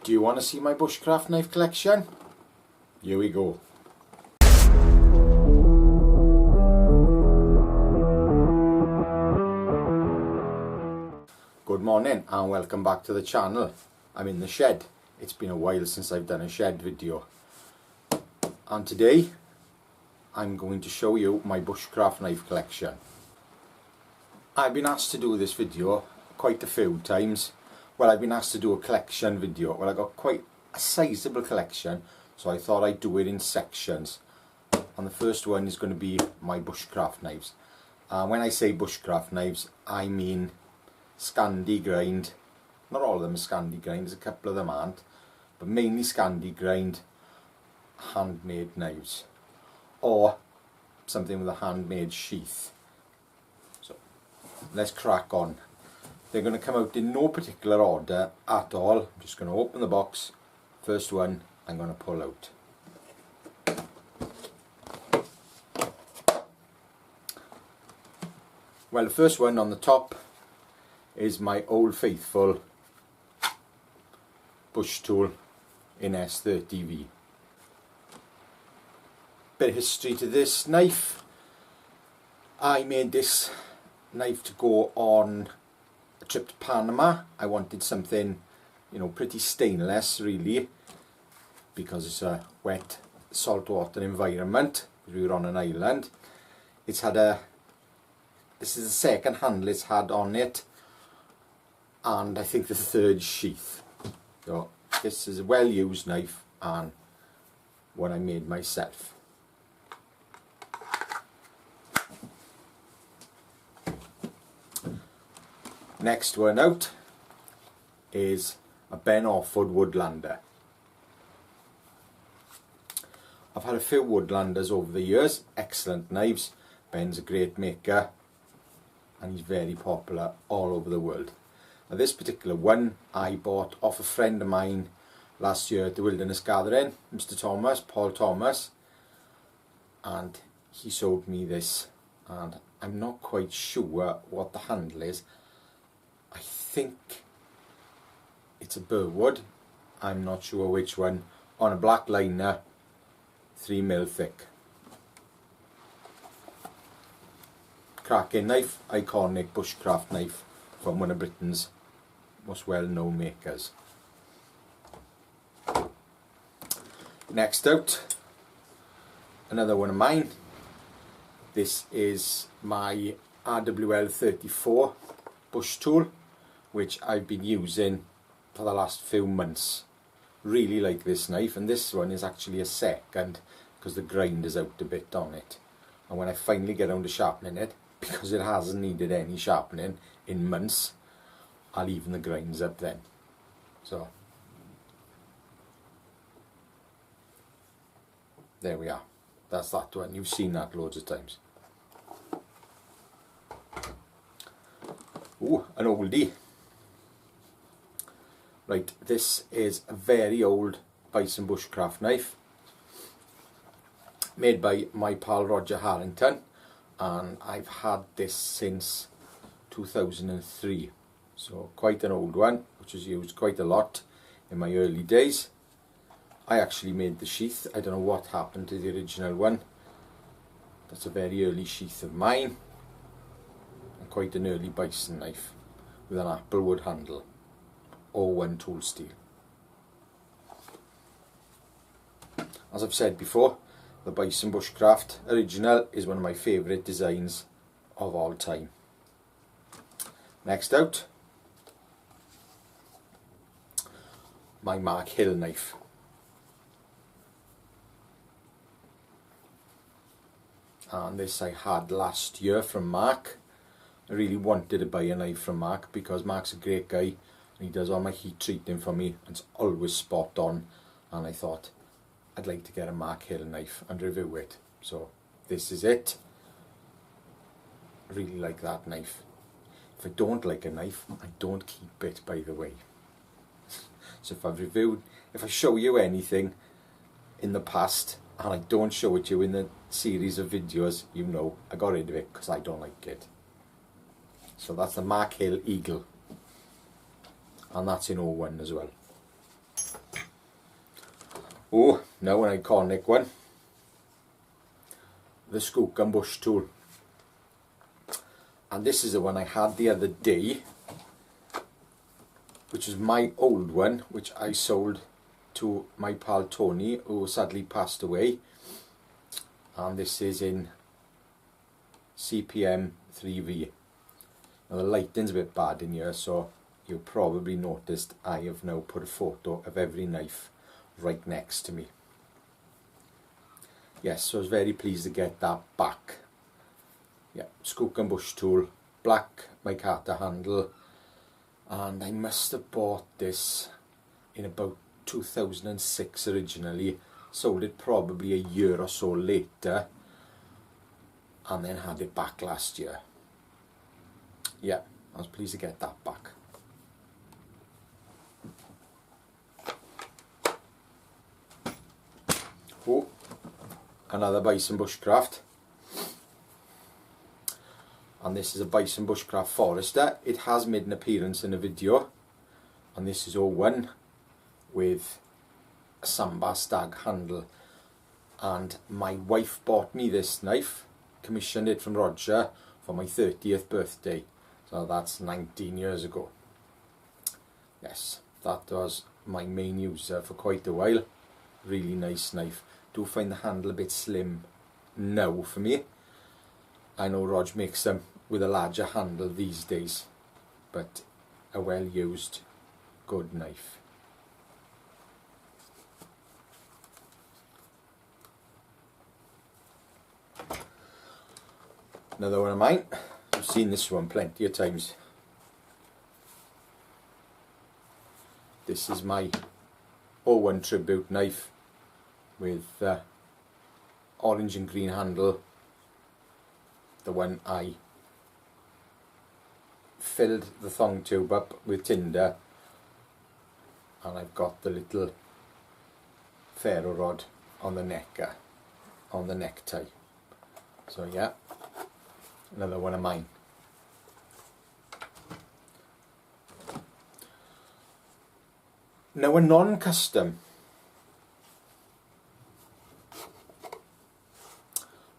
Do you want to see my bushcraft knife collection? Here we go. Good morning and welcome back to the channel. I'm in the shed. It's been a while since I've done a shed video. And today I'm going to show you my bushcraft knife collection. I've been asked to do this video quite a few times. Well, I've been asked to do a collection video. Well, I got quite a sizable collection, so I thought I'd do it in sections. And the first one is going to be my bushcraft knives. When I say bushcraft knives, I mean Scandi grind. Not all of them are Scandi grind, there's a couple of them aren't, but mainly Scandi grind handmade knives, or something with a handmade sheath. So let's crack on. They're going to come out in no particular order at all. I'm just going to open the box. First one I'm going to pull out. Well, the first one on the top is my old faithful bush tool in S30V. Bit of history to this knife. I made this knife to go on a trip to Panama. I wanted something, you know, pretty stainless really, because it's a wet saltwater environment. We were on an island. It's had this is the second handle it's had on it, and I think the third sheath. So this is a well used knife and one I made myself. Next one out is a Ben Orford Woodlander. I've had a few Woodlanders over the years, excellent knives. Ben's a great maker and he's very popular all over the world. Now this particular one I bought off a friend of mine last year at the Wilderness Gathering, Mr. Thomas, Paul Thomas, and he sold me this, and I'm not quite sure what the handle is. I think it's a Burwood, I'm not sure which one, on a black liner, 3mm thick. Cracking knife, iconic bushcraft knife from one of Britain's most well-known makers. Next out, another one of mine. This is my RWL 34 bush tool, which I've been using for the last few months. Really like this knife, and this one is actually a second because the grind is out a bit on it. And when I finally get around to sharpening it, because it hasn't needed any sharpening in months, I'll even the grinds up then. So there we are. That's that one. You've seen that loads of times. Ooh, an oldie. Right, this is a very old Bison bushcraft knife made by my pal Roger Harrington, and I've had this since 2003, so quite an old one, which was used quite a lot in my early days. I actually made the sheath. I don't know what happened to the original one. That's a very early sheath of mine, and quite an early Bison knife with an applewood handle, or one tool steel. As I've said before, the Bison Bushcraft original is one of my favourite designs of all time. Next out, my Mark Hill knife. And this I had last year from Mark. I really wanted to buy a knife from Mark because Mark's a great guy and he does all my heat treating for me and it's always spot on, and I thought I'd like to get a Mark Hill knife and review it. So this is it. I really like that knife. If I don't like a knife, I don't keep it, by the way. So if I show you anything in the past and I don't show it to you in the series of videos, you know I got rid of it because I don't like it. So that's the Mark Hill Eagle, and that's in 01 as well. Oh, now an iconic one. The Skook and Bush tool. And this is the one I had the other day, which is my old one, which I sold to my pal Tony, who sadly passed away. And this is in CPM 3V. Now the lighting's a bit bad in here, so you probably noticed I have now put a photo of every knife right next to me. Yes, so I was very pleased to get that back. Yeah, Skook and Bush tool, black micarta handle, and I must have bought this in about 2006 originally, sold it probably a year or so later, and then had it back last year. Yeah, I was pleased to get that back. Oh, another Bison bushcraft. And this is a Bison bushcraft Forester. It has made an appearance in a video, and this is 01 with a Samba stag handle. And my wife bought me this knife, commissioned it from Roger for my 30th birthday, so that's 19 years ago. Yes, that was my main user for quite a while. Really nice knife. Do find the handle a bit slim now for me. I know Rog makes them with a larger handle these days, but a well used good knife. Another one of mine. I've seen this one plenty of times. This is my 01 tribute knife with orange and green handle. The one I filled the thong tube up with tinder, and I've got the little ferro rod on the neck, on the necktie. So yeah, another one of mine. Now a non-custom,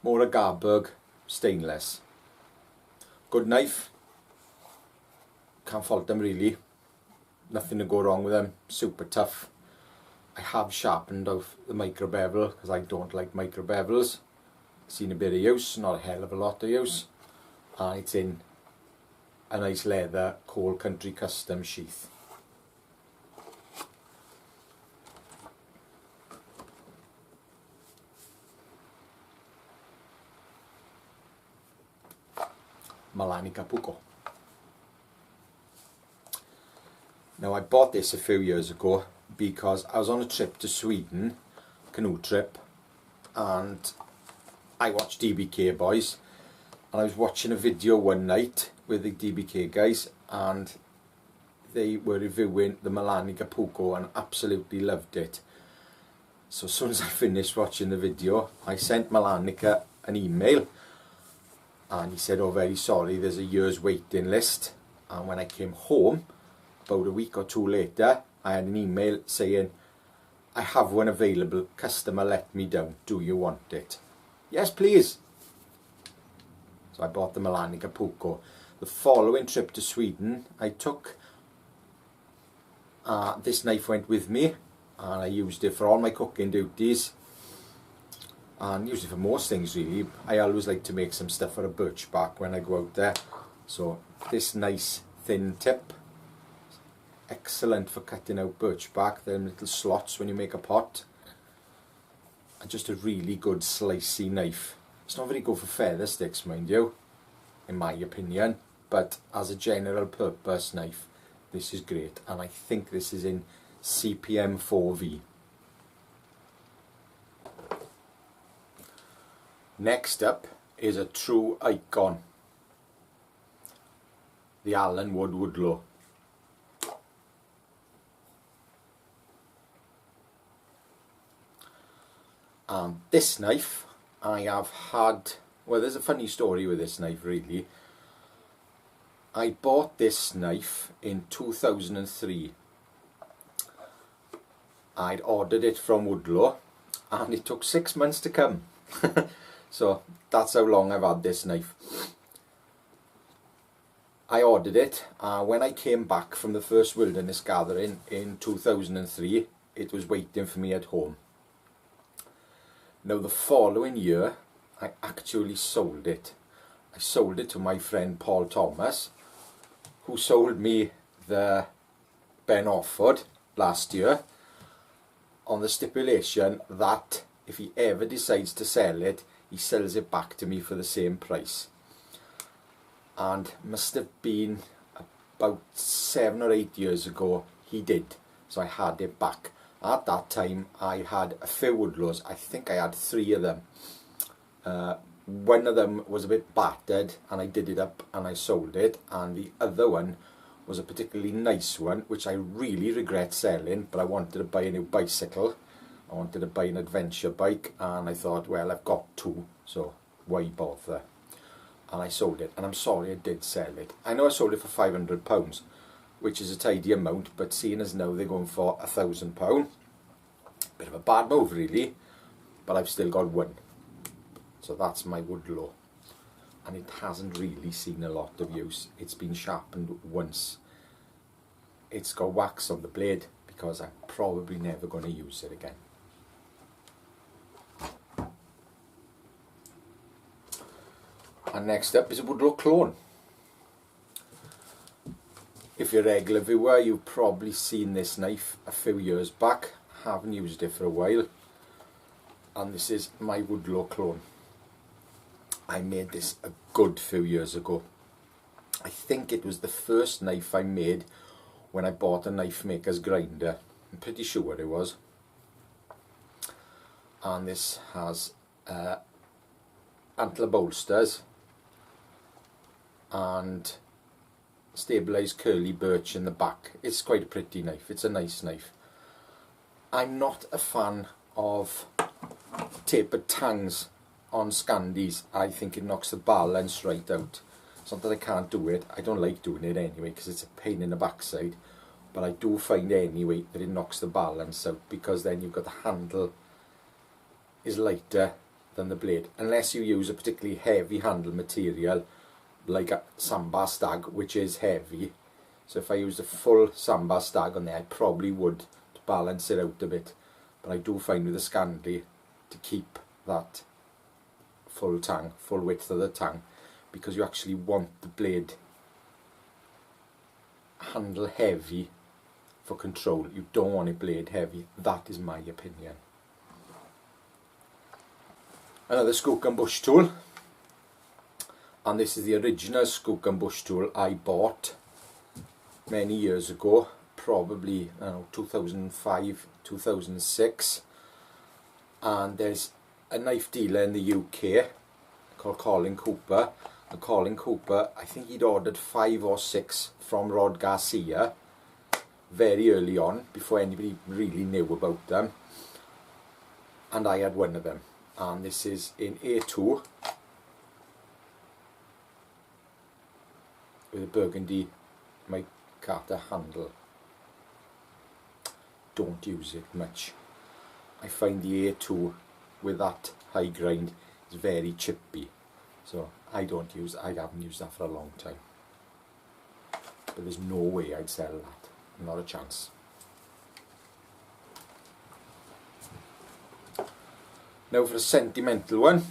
more a Garberg stainless. Good knife, can't fault them really, nothing to go wrong with them, super tough. I have sharpened off the micro bevel because I don't like micro bevels. Seen a bit of use, not a hell of a lot of use, and it's in a nice leather Coal Country custom sheath. Malanica Puko. Now I bought this a few years ago because I was on a trip to Sweden, canoe trip, and I watched DBK boys, and I was watching a video one night with the DBK guys, and they were reviewing the Malanica Puko and absolutely loved it. So as soon as I finished watching the video, I sent Malanica an email, and he said, oh, very sorry, there's a year's waiting list. And when I came home, about a week or two later, I had an email saying, I have one available, customer let me down, do you want it? Yes, please. So I bought the Malanica Puko. The following trip to Sweden, I took, this knife went with me, and I used it for all my cooking duties, and use it for most things really. I always like to make some stuff for a birch bark when I go out there. So this nice thin tip, excellent for cutting out birch bark, them little slots when you make a pot. And just a really good slicey knife. It's not very good for feather sticks, mind you, in my opinion, but as a general purpose knife, this is great. And I think this is in CPM 4V. Next up is a true icon, the Allen Wood Woodlaw. And this knife I have had, well, there's a funny story with this knife really. I bought this knife in 2003, I'd ordered it from Woodlaw and it took 6 months to come. So that's how long I've had this knife. I ordered it, when I came back from the first wilderness gathering in 2003, it was waiting for me at home. Now the following year I actually sold it. I sold it to my friend Paul Thomas, who sold me the Ben Offord last year on the stipulation that if he ever decides to sell it, he sells it back to me for the same price. And must have been about 7 or 8 years ago he did, so I had it back. At that time I had a few Woodlaws. I think I had 3 of them. One of them was a bit battered and I did it up and I sold it, and the other one was a particularly nice one which I really regret selling, but I wanted to buy a new bicycle. I wanted to buy an adventure bike and I thought, well, I've got 2, so why bother? And I sold it, and I'm sorry I did sell it. I know I sold it for £500, which is a tidy amount, but seeing as now they're going for £1,000, bit of a bad move really, but I've still got 1. So that's my Woodlaw, and it hasn't really seen a lot of use. It's been sharpened once. It's got wax on the blade because I'm probably never going to use it again. And next up is a Woodlaw clone. If you're a regular viewer, you've probably seen this knife a few years back. I haven't used it for a while, and this is my Woodlaw clone. I made this a good few years ago. I think it was the first knife I made when I bought a knife maker's grinder. I'm pretty sure it was. And this has antler bolsters and stabilised curly birch in the back. It's quite a pretty knife. It's a nice knife. I'm not a fan of tapered tangs on Scandis. I think it knocks the balance right out. It's not that I can't do it. I don't like doing it anyway because it's a pain in the backside. But I do find anyway that it knocks the balance out, because then you've got the handle is lighter than the blade. Unless you use a particularly heavy handle material like a sambar stag, which is heavy. So if I used a full sambar stag on there, I probably would to balance it out a bit. But I do find with the Scandi, to keep that full tang, full width of the tang, because you actually want the blade handle heavy for control. You don't want it blade heavy. That is my opinion. Another Skook and Bush tool, and this is the original Skook and Bush tool I bought many years ago, probably 2005, 2006, and there's a knife dealer in the UK called Colin Cooper. And Colin Cooper, I think he'd ordered 5 or 6 from Rod Garcia very early on, before anybody really knew about them, and I had one of them, and this is in A2 with a burgundy Mike Carter handle. Don't use it much. I find the A2 with that high grind is very chippy, so I haven't used that for a long time. But there's no way I'd sell that, not a chance. Now for a sentimental one,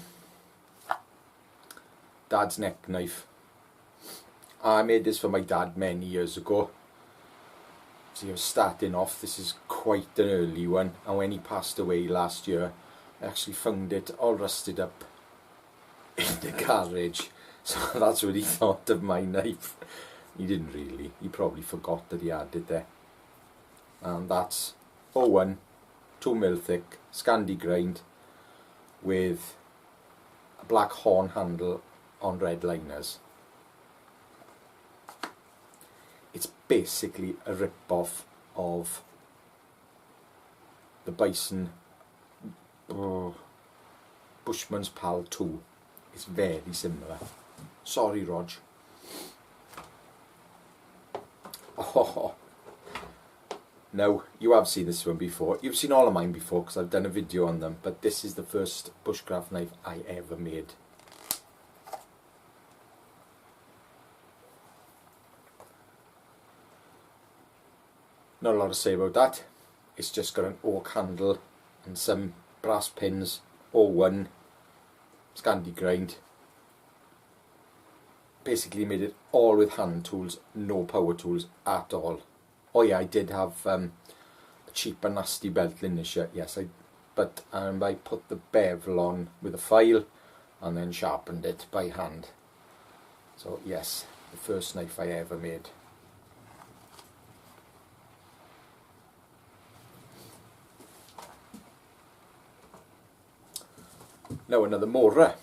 Dad's neck knife. I made this for my dad many years ago. So he was starting off. This is quite an early one, and when he passed away last year, I actually found it all rusted up in the garage. So that's what he thought of my knife. He didn't really. He probably forgot that he had it there. And that's 01 2mm thick Scandi grind with a black horn handle on red liners. It's basically a rip-off of the Bison Bushman's Pal 2. It's very similar. Sorry, Rog. Now, you have seen this one before. You've seen all of mine before because I've done a video on them, but this is the first bushcraft knife I ever made. Not a lot to say about that. It's just got an oak handle and some brass pins, all one, Scandi grind. Basically made it all with hand tools, no power tools at all. Oh yeah, I did have a cheap and nasty belt linisher, yes, but I put the bevel on with a file and then sharpened it by hand. So yes, the first knife I ever made. Now another Mora.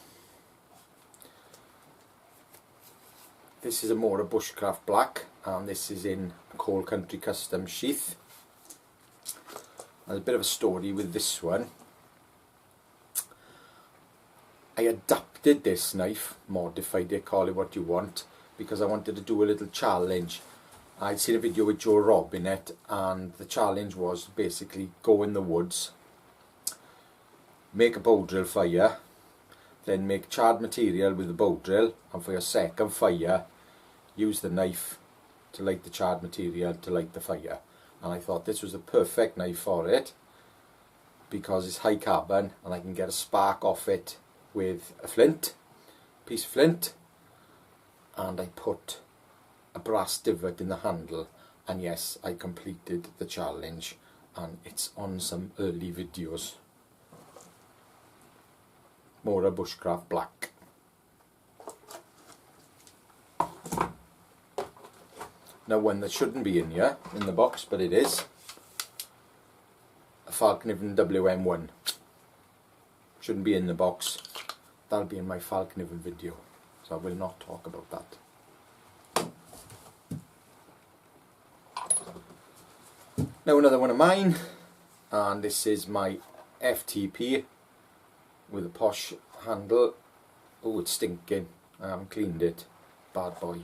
This is a Mora Bushcraft Black, and this is in a Coal Country Custom sheath. There's a bit of a story with this one. I adapted this knife, modified it, call it what you want, because I wanted to do a little challenge. I'd seen a video with Joe Robb in it, and the challenge was basically go in the woods, make a bow drill fire, then make charred material with the bow drill, and for your second fire use the knife to light the charred material to light the fire. And I thought this was the perfect knife for it because it's high carbon and I can get a spark off it with a piece of flint, and I put a brass divot in the handle, and yes, I completed the challenge, and it's on some early videos. Mora Bushcraft Black. Now one that shouldn't be in here, in the box, but it is, a Falkniven WM1. Shouldn't be in the box. That'll be in my Falkniven video, so I will not talk about that. Now another one of mine, and this is my FTP with a posh handle. Oh, it's stinking. I haven't cleaned it. Bad boy.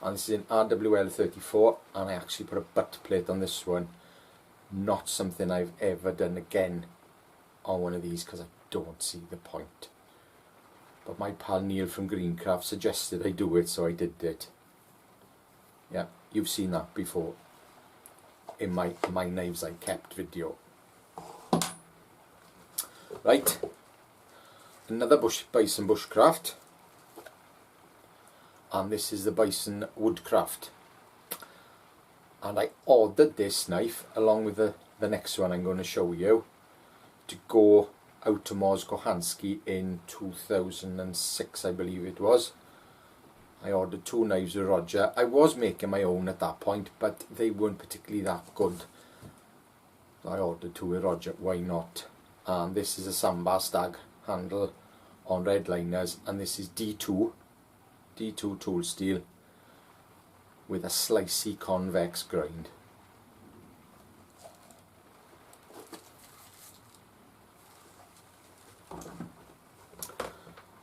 And this is in RWL 34, and I actually put a butt plate on this one. Not something I've ever done again on one of these because I don't see the point. But my pal Neil from Greencraft suggested I do it, so I did it. Yeah, you've seen that before in my Knives I Kept video. Right, another Bison Bushcraft, and this is the Bison Woodcraft, and I ordered this knife along with the next one I'm going to show you to go out to Mors Kochanski in 2006, I believe it was. I ordered two knives with Roger. I was making my own at that point, but they weren't particularly that good. I ordered two with Roger, why not? And this is a Sambar Stag handle on red liners, and this is D2 tool steel with a slicey convex grind.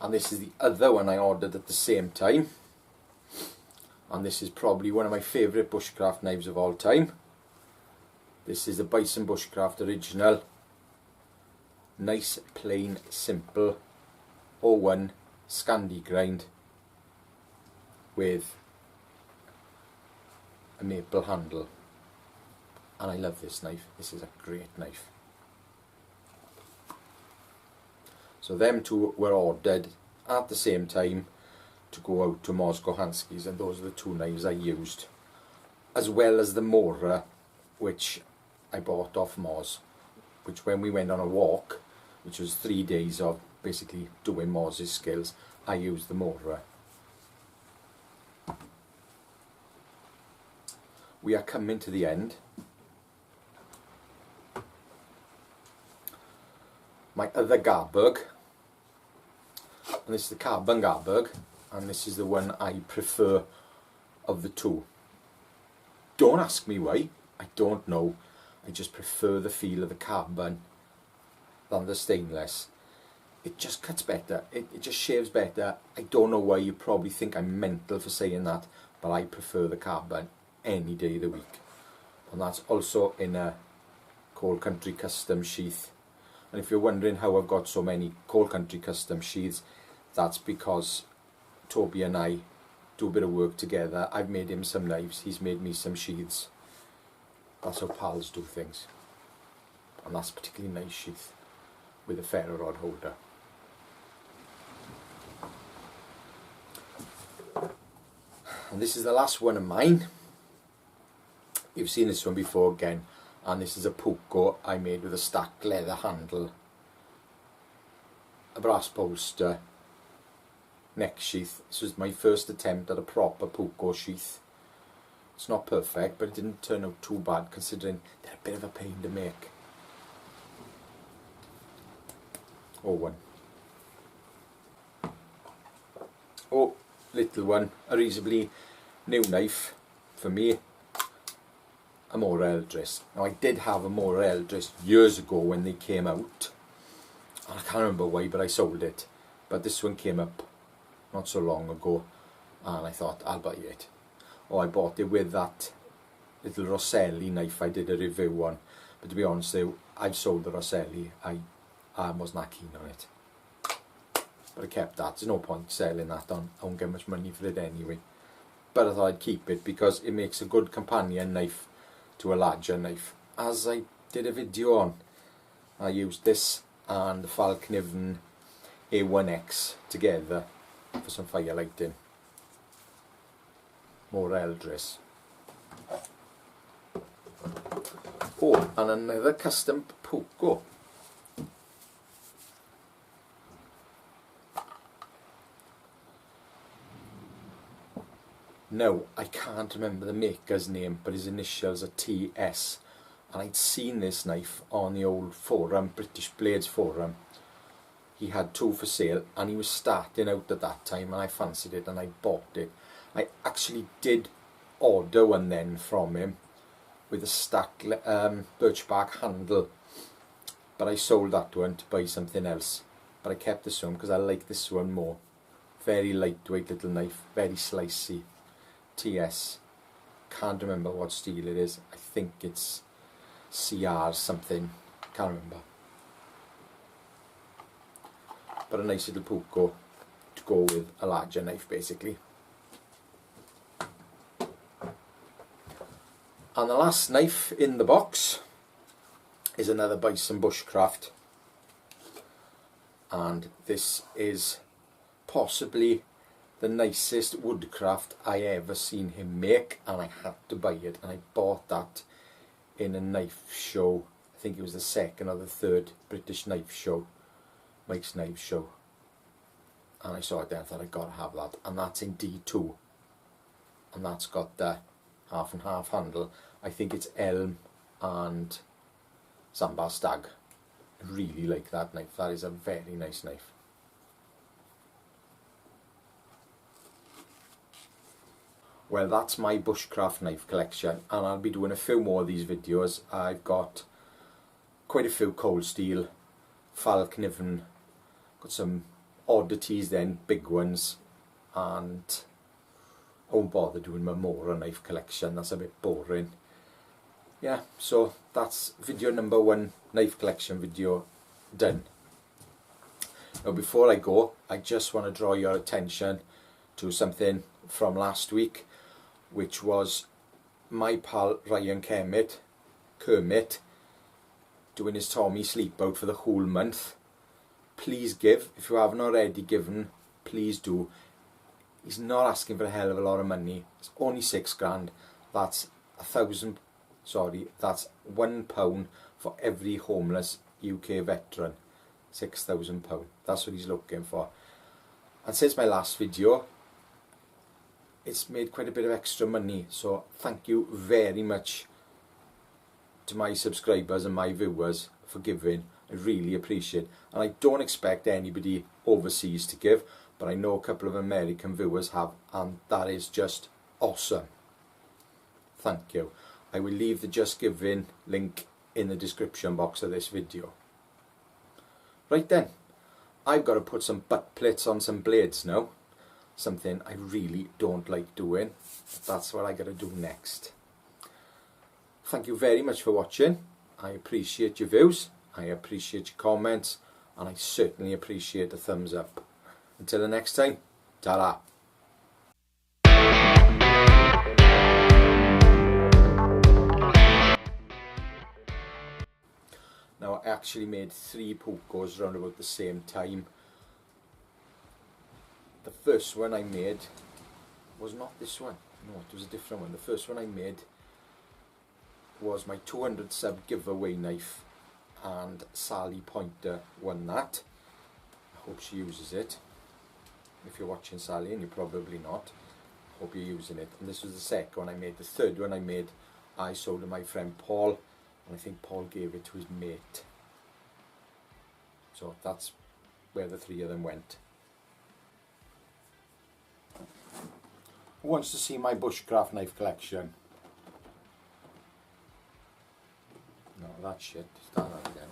And this is the other one I ordered at the same time, and this is probably one of my favourite bushcraft knives of all time. This is the Bison Bushcraft Original. Nice, plain, simple 01 Scandi grind with a maple handle, and I love this knife. This is a great knife. So them two were ordered at the same time to go out to Mors Kochanski's, and those are the two knives I used, as well as the Mora, which I bought off Mors, which when we went on a walk, which was 3 days of basically doing Mors's skills, I used the Mora. We are coming to the end. My other Garberg, and this is the carbon Garberg, and this is the one I prefer of the two. Don't ask me why, I don't know. I just prefer the feel of the carbon than the stainless. It just cuts better, it just shaves better. I don't know why. You probably think I'm mental for saying that, but I prefer the carbon any day of the week. and that's also in a Cold Country custom sheath. And if you're wondering how I've got so many Cold Country custom sheaths, that's because Toby and I do a bit of work together. I've made him some knives, he's made me some sheaths. That's how pals do things. And that's a particularly nice sheath with a ferro rod holder. And this is the last one of mine. You've seen this one before again, and this is a Pucco I made with a stacked leather handle, a brass bolster, neck sheath. This was my first attempt at a proper Pucco sheath. It's not perfect, but it didn't turn out too bad considering they're a bit of a pain to make. Oh, one. Oh, little one, a reasonably new knife for me, a Mora Eldris. Now I did have a Mora Eldris years ago when they came out, and I can't remember why, but I sold it. But this one came up not so long ago, and I thought I'll buy it. Oh, I bought it with that little Rosselli knife I did a review on, but to be honest, I've sold the Rosselli. I wasn't that keen on it, but I kept that. There's no point selling that on. I won't get much money for it anyway. But I thought I'd keep it because it makes a good companion knife to a larger knife. As I did a video on, I used this and the Falkniven A1X together for some firelighting. More Eldris. Oh, and another custom Pucco. No, I can't remember the maker's name, but his initials are TS. And I'd seen this knife on the old forum, British Blades forum. He had two for sale, and he was starting out at that time, and I fancied it, and I bought it. I actually did order one then from him, with a stacked birch bark handle. But I sold that one to buy something else. But I kept this one because I like this one more. Very lightweight little knife, very slicey. TS, can't remember what steel it is. I think it's CR something, can't remember. But a nice little Pucco to go with a larger knife basically. And the last knife in the box is another Bison bushcraft, and this is possibly the nicest woodcraft I ever seen him make, and I had to buy it, and I bought that in a knife show. I think it was the second or the third British knife show, Mike's Knife Show, and I saw it there and thought I'd got to have that. And that's in D2, and that's got the half and half handle. I think it's elm and sambar stag. I really like that knife. That is a very nice knife. Well, that's my bushcraft knife collection, and I'll be doing a few more of these videos. I've got quite a few cold steel, Falkniven, got some oddities then, big ones, and I won't bother doing my Mora knife collection, that's a bit boring. Yeah, so that's video number 1, knife collection video, done. Now before I go, I just want to draw your attention to something from last week, which was my pal Ryan Kermit doing his Tommy sleepout for the whole month. Please give, if you haven't already given, please do. He's not asking for a hell of a lot of money. It's only £6 grand. That's that's £1 for every homeless UK veteran. £6,000. That's what he's looking for. And since my last video, it's made quite a bit of extra money, so thank you very much to my subscribers and my viewers for giving. I really appreciate it, and I don't expect anybody overseas to give, but I know a couple of American viewers have, and that is just awesome. Thank you. I will leave the Just Giving link in the description box of this video. Right then, I've got to put some butt plates on some blades now. Something I really don't like doing. That's what I got to do next. thank you very much for watching. I appreciate your views, I appreciate your comments, and I certainly appreciate a thumbs up. Until the next time, ta-ra. Now I actually made 3 pucos around about the same time. The first one I made was not this one, no, it was a different one. The first one I made was my 200 sub giveaway knife, and Sally Pointer won that. I hope she uses it. If you're watching, Sally, and you're probably not, I hope you're using it. And this was the second one I made. The third one I made, I sold to my friend Paul, and I think Paul gave it to his mate. So that's where the 3 of them went. Who wants to see my bushcraft knife collection? No, that's shit. Start that again.